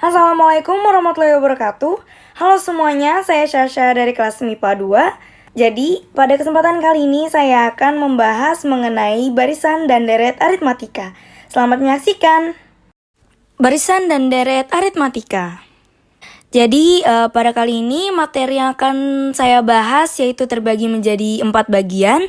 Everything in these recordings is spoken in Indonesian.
Assalamualaikum warahmatullahi wabarakatuh. Halo semuanya, saya Syasha dari kelas MIPA 2. Jadi, pada kesempatan kali ini saya akan membahas mengenai barisan dan deret aritmatika. Selamat menyaksikan. Barisan dan deret aritmatika. Jadi, pada kali ini materi yang akan saya bahas yaitu terbagi menjadi 4 bagian.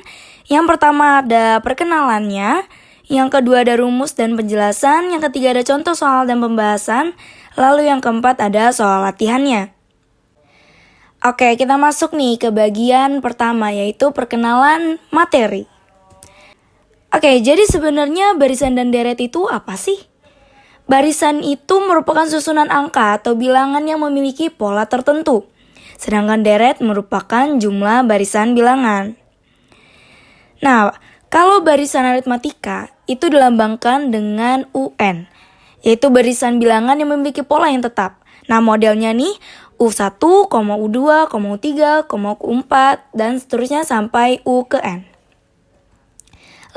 Yang pertama ada perkenalannya, yang kedua ada rumus dan penjelasan, yang ketiga ada contoh soal dan pembahasan, lalu yang keempat ada soal latihannya. Oke, kita masuk nih ke bagian pertama yaitu perkenalan materi. Oke, jadi sebenarnya barisan dan deret itu apa sih? Barisan itu merupakan susunan angka atau bilangan yang memiliki pola tertentu. Sedangkan deret merupakan jumlah barisan bilangan. Nah, kalau barisan aritmatika itu dilambangkan dengan UN, yaitu barisan bilangan yang memiliki pola yang tetap. Nah, modelnya nih U1, U2, U3, U4, dan seterusnya sampai U ke N.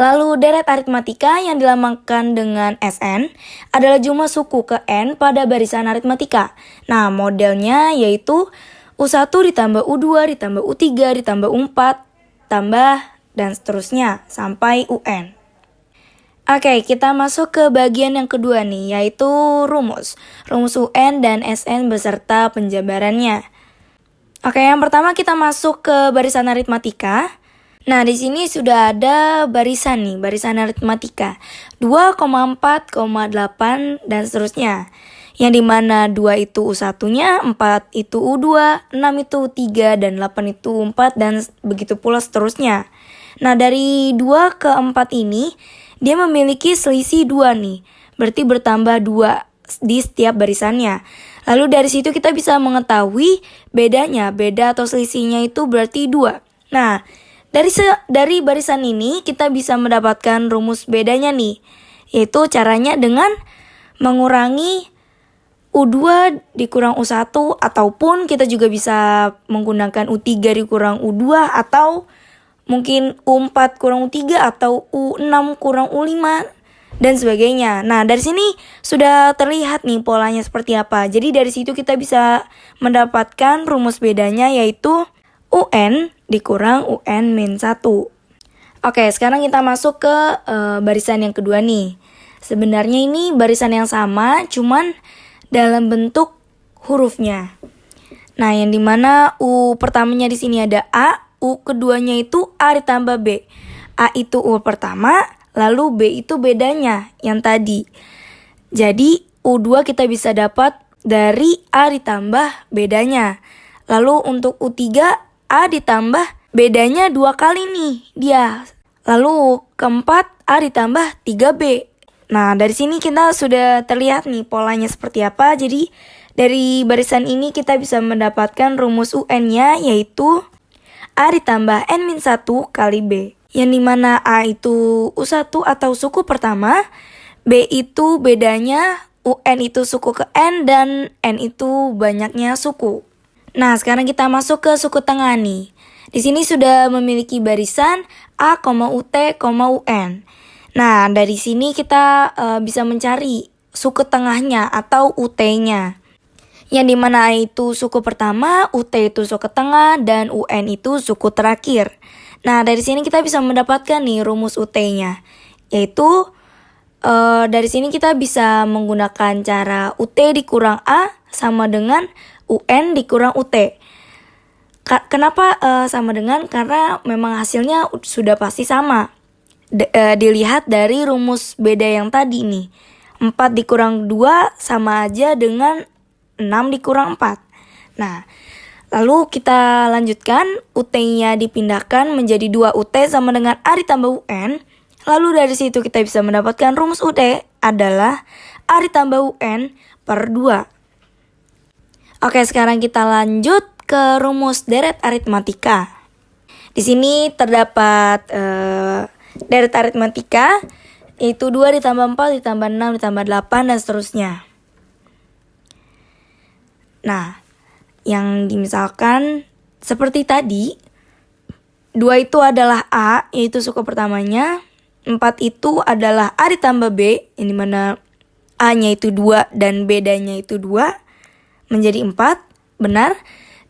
Lalu deret aritmatika yang dilambangkan dengan SN adalah jumlah suku ke N pada barisan aritmatika. Nah, modelnya yaitu U1 ditambah U2 ditambah U3 ditambah U4 tambah dan seterusnya sampai UN. Oke, kita masuk ke bagian yang kedua nih, yaitu rumus. Rumus UN dan SN beserta penjabarannya. Oke, yang pertama kita masuk ke barisan aritmatika. Nah, di sini sudah ada barisan nih, barisan aritmatika 2,4,8 dan seterusnya. Yang dimana 2 itu U1-nya, 4 itu U2, 6 itu U3, dan 8 itu U4, dan begitu pula seterusnya. Nah, dari 2 ke 4 ini, dia memiliki selisih 2 nih. Berarti bertambah 2 di setiap barisannya. Lalu dari situ kita bisa mengetahui beda atau selisihnya itu berarti 2. Nah, dari barisan ini kita bisa mendapatkan rumus bedanya nih. Yaitu caranya dengan mengurangi U2 dikurang U1 ataupun kita juga bisa menggunakan U3 dikurang U2 atau mungkin U4 kurang U3 atau U6 kurang U5 dan sebagainya. Nah, dari sini sudah terlihat nih polanya seperti apa. Jadi dari situ kita bisa mendapatkan rumus bedanya yaitu UN dikurang UN-1. Oke, sekarang kita masuk ke barisan yang kedua nih. Sebenarnya ini barisan yang sama, cuman dalam bentuk hurufnya. Nah, yang dimana U pertamanya di sini ada A, U keduanya itu A ditambah B. A itu U pertama, lalu B itu bedanya yang tadi. Jadi U2 kita bisa dapat dari A ditambah bedanya. Lalu untuk U3, A ditambah bedanya 2 kali nih dia. Lalu keempat A ditambah 3B. Nah, dari sini kita sudah terlihat nih polanya seperti apa. Jadi dari barisan ini kita bisa mendapatkan rumus UN-nya yaitu A ditambah N-1 kali B. Yang dimana A itu U1 atau suku pertama, B itu bedanya, UN itu suku ke N, dan N itu banyaknya suku. Nah, sekarang kita masuk ke suku tengah nih. Di sini sudah memiliki barisan A, UT, UN. Nah, dari sini kita bisa mencari suku tengahnya atau UT-nya. Yang dimana A itu suku pertama, UT itu suku tengah, dan UN itu suku terakhir. Nah, dari sini kita bisa mendapatkan nih rumus UT-nya. Yaitu dari sini kita bisa menggunakan cara UT dikurang A sama dengan UN dikurang UT. Kenapa sama dengan? Karena memang hasilnya sudah pasti sama. Dilihat dari rumus beda yang tadi nih. 4 dikurang 2 sama aja dengan 6 dikurang 4. Nah, lalu kita lanjutkan. UT-nya dipindahkan menjadi 2 UT sama dengan A ditambah UN. Lalu dari situ kita bisa mendapatkan rumus UT adalah A ditambah UN per 2. Oke, sekarang kita lanjut ke rumus deret aritmatika. Di sini terdapat deret aritmatika yaitu 2 ditambah 4 ditambah 6 ditambah 8 dan seterusnya. Nah, yang dimisalkan seperti tadi, 2 itu adalah A, yaitu suku pertamanya. 4 itu adalah A ditambah B, yang dimana A-nya itu 2 dan bedanya itu 2 menjadi 4, benar.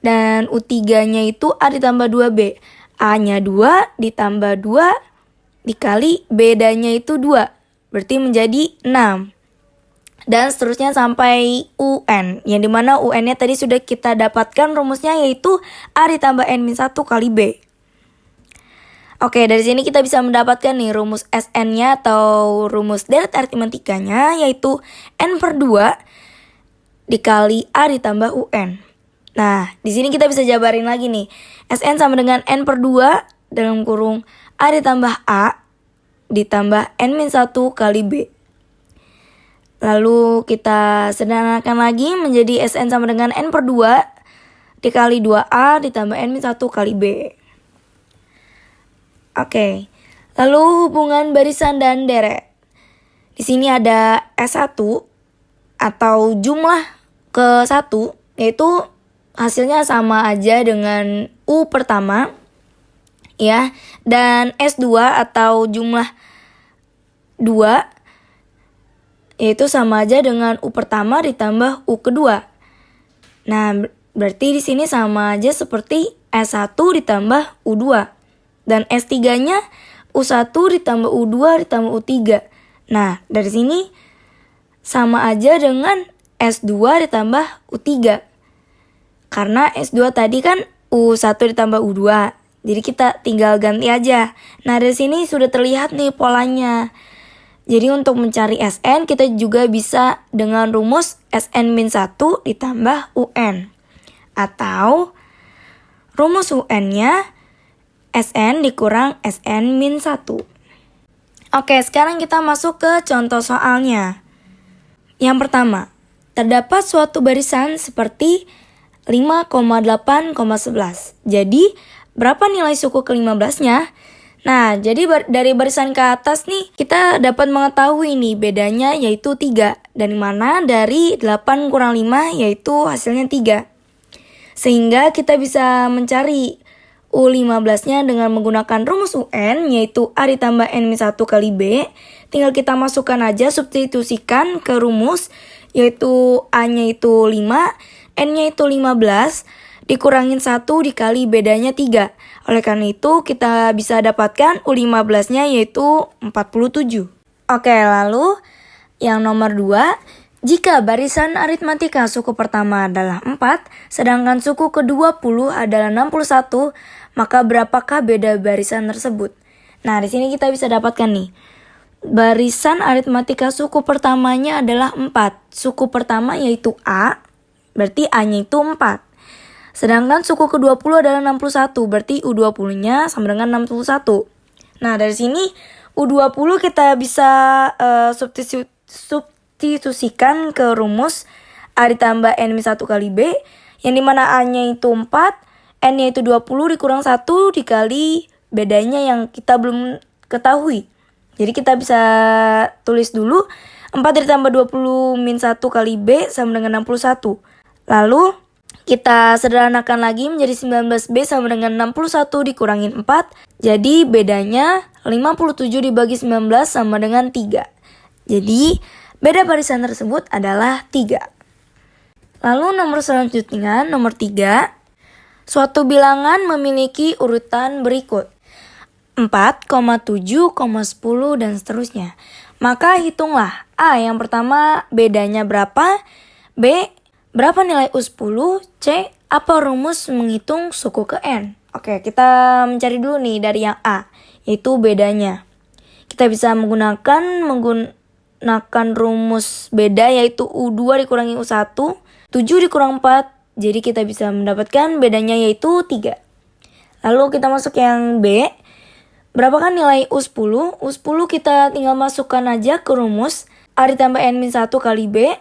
Dan U3-nya itu A ditambah 2B. A-nya 2 ditambah 2 dikali bedanya itu 2. Berarti menjadi 6. Dan seterusnya sampai UN. Yang dimana UN-nya tadi sudah kita dapatkan rumusnya, yaitu A ditambah N-1 kali B. Oke, dari sini kita bisa mendapatkan nih rumus SN-nya atau rumus deret aritmatikanya, yaitu N/2 dikali A ditambah UN. Nah, di sini kita bisa jabarin lagi nih. SN sama dengan N/2 dalam kurung A ditambah A ditambah N-1 kali B. Lalu kita sederhanakan lagi menjadi SN sama dengan N/2 dikali 2A ditambah N-1 kali B. Oke, lalu hubungan barisan dan deret. Di sini ada S1 atau jumlah ke 1, yaitu hasilnya sama aja dengan U pertama, ya. Dan S2 atau jumlah 2, yaitu sama aja dengan U pertama ditambah U kedua. Nah, berarti di sini sama aja seperti S1 ditambah U2. Dan S3-nya U1 ditambah U2 ditambah U3. Nah, dari sini sama aja dengan S2 ditambah U3. Karena S2 tadi kan U1 ditambah U2. Jadi kita tinggal ganti aja. Nah, dari sini sudah terlihat nih polanya. Jadi untuk mencari SN kita juga bisa dengan rumus SN-1 ditambah UN. Atau rumus UN-nya SN dikurang SN-1. Oke, sekarang kita masuk ke contoh soalnya. Yang pertama, terdapat suatu barisan seperti 5,8,11. Jadi, berapa nilai suku ke-15-nya? Nah, jadi dari barisan ke atas nih, kita dapat mengetahui nih bedanya yaitu 3. Dan mana dari 8 kurang 5 yaitu hasilnya 3. Sehingga kita bisa mencari U15-nya dengan menggunakan rumus UN, yaitu A ditambah N-1 kali B. Tinggal kita masukkan aja, substitusikan ke rumus, yaitu A-nya itu 5, N-nya itu 15, dikurangin 1 dikali bedanya 3. Oleh karena itu, kita bisa dapatkan U15-nya yaitu 47. Oke, lalu yang nomor 2, jika barisan aritmatika suku pertama adalah 4, sedangkan suku ke-20 adalah 61, maka berapakah beda barisan tersebut? Nah, di sini kita bisa dapatkan nih. Barisan aritmatika suku pertamanya adalah 4. Suku pertama yaitu A, berarti A-nya itu 4. Sedangkan suku ke-20 adalah 61, berarti U20-nya sama dengan 61. Nah, dari sini U20 kita bisa substitusikan ke rumus A ditambah N-1 kali B, yang dimana A-nya itu 4, N-nya itu 20 dikurang 1 dikali bedanya yang kita belum ketahui. Jadi kita bisa tulis dulu 4 ditambah 20 min 1 kali B sama dengan 61. Lalu kita sederhanakan lagi menjadi 19B sama dengan 61 dikurangin 4. Jadi bedanya 57 dibagi 19 sama dengan 3. Jadi beda barisan tersebut adalah 3. Lalu nomor selanjutnya, nomor 3. Suatu bilangan memiliki urutan berikut 4, 7, 10, dan seterusnya. Maka hitunglah A yang pertama bedanya berapa, B berapa nilai U10, C apa rumus menghitung suku ke N. Oke, kita mencari dulu nih dari yang A, yaitu bedanya. Kita bisa menggunakan rumus beda yaitu U2 dikurangi U1, 7 dikurang 4, jadi kita bisa mendapatkan bedanya yaitu 3. Lalu kita masuk yang B. Berapakah nilai U10? U10 kita tinggal masukkan aja ke rumus A ditambah N-1 kali B.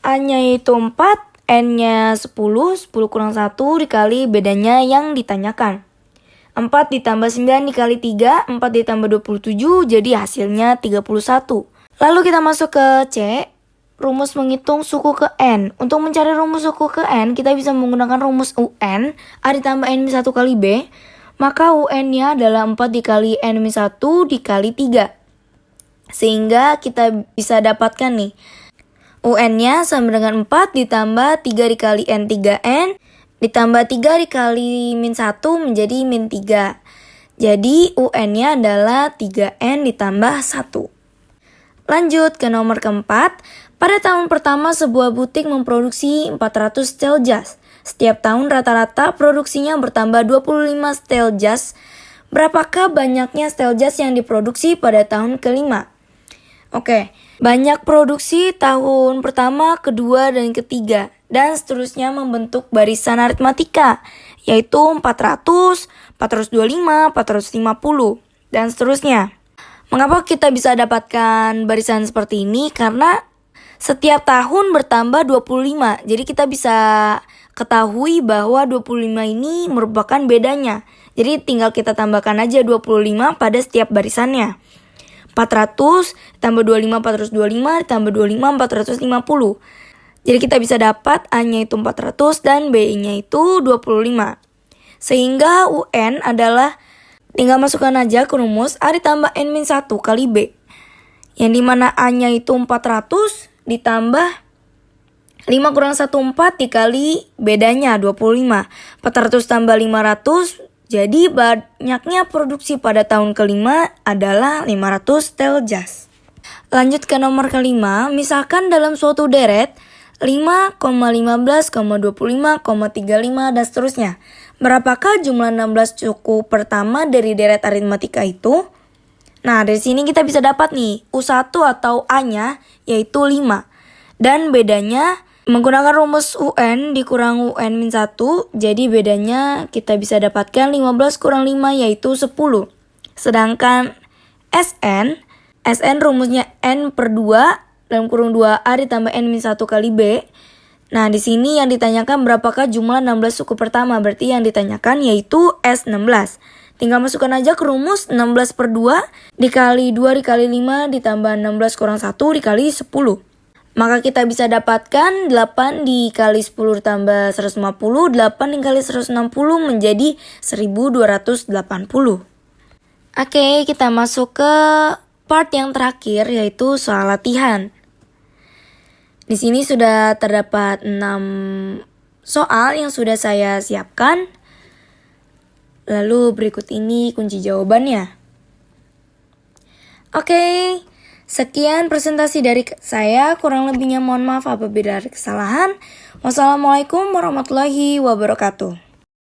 A-nya yaitu 4, N-nya 10, 10 kurang 1 dikali bedanya yang ditanyakan. 4 ditambah 9 dikali 3, 4 ditambah 27, jadi hasilnya 31. Lalu kita masuk ke C. Rumus menghitung suku ke N. Untuk mencari rumus suku ke N, kita bisa menggunakan rumus UN, A ditambah N-1 kali B, maka UN-nya adalah 4 dikali N-1 dikali 3. Sehingga kita bisa dapatkan nih, UN-nya sama dengan 4 ditambah 3 dikali N 3N ditambah 3 dikali min 1 menjadi min 3. Jadi UN-nya adalah 3N ditambah 1. Lanjut ke nomor keempat. Pada tahun pertama sebuah butik memproduksi 400 setel jas. Setiap tahun rata-rata produksinya bertambah 25 setel jas. Berapakah banyaknya setel jas yang diproduksi pada tahun kelima? Oke, banyak produksi tahun pertama, kedua, dan ketiga. Dan seterusnya membentuk barisan aritmatika, yaitu 400, 425, 450, dan seterusnya. Mengapa kita bisa dapatkan barisan seperti ini? Karena setiap tahun bertambah 25. Jadi kita bisa ketahui bahwa 25 ini merupakan bedanya. Jadi tinggal kita tambahkan aja 25 pada setiap barisannya. 400 tambah 25 425 tambah 25 450. Jadi kita bisa dapat A-nya itu 400 dan B-nya itu 25. Sehingga UN adalah tinggal masukkan aja ke rumus A ditambah N-1 kali B. Yang dimana A-nya itu 400 ditambah 5 kurang 1 4 dikali bedanya 25. 400 tambah 500. Jadi banyaknya produksi pada tahun kelima adalah 500 setel jas. Lanjut ke nomor kelima, misalkan dalam suatu deret 5, 15, 25, 35 dan seterusnya. Berapakah jumlah 16 suku pertama dari deret aritmatika itu? Nah, dari sini kita bisa dapat nih U1 atau A-nya yaitu 5. Dan bedanya menggunakan rumus UN dikurang UN-1, jadi bedanya kita bisa dapatkan 15 kurang 5 yaitu 10. Sedangkan SN rumusnya N per 2 dalam kurung 2A ditambah N-1 kali B. Nah, di sini yang ditanyakan berapakah jumlah 16 suku pertama, berarti yang ditanyakan yaitu S16. Tinggal masukkan aja ke rumus 16 per 2 dikali 2 dikali 5 ditambah 16 kurang 1 dikali 10. Maka kita bisa dapatkan 8 dikali 10 ditambah 150, 8 dikali 160 menjadi 1280. Oke, kita masuk ke part yang terakhir yaitu soal latihan. Di sini sudah terdapat 6 soal yang sudah saya siapkan. Lalu berikut ini kunci jawabannya. Oke. Sekian presentasi dari saya, kurang lebihnya mohon maaf apabila ada kesalahan. Wassalamualaikum warahmatullahi wabarakatuh.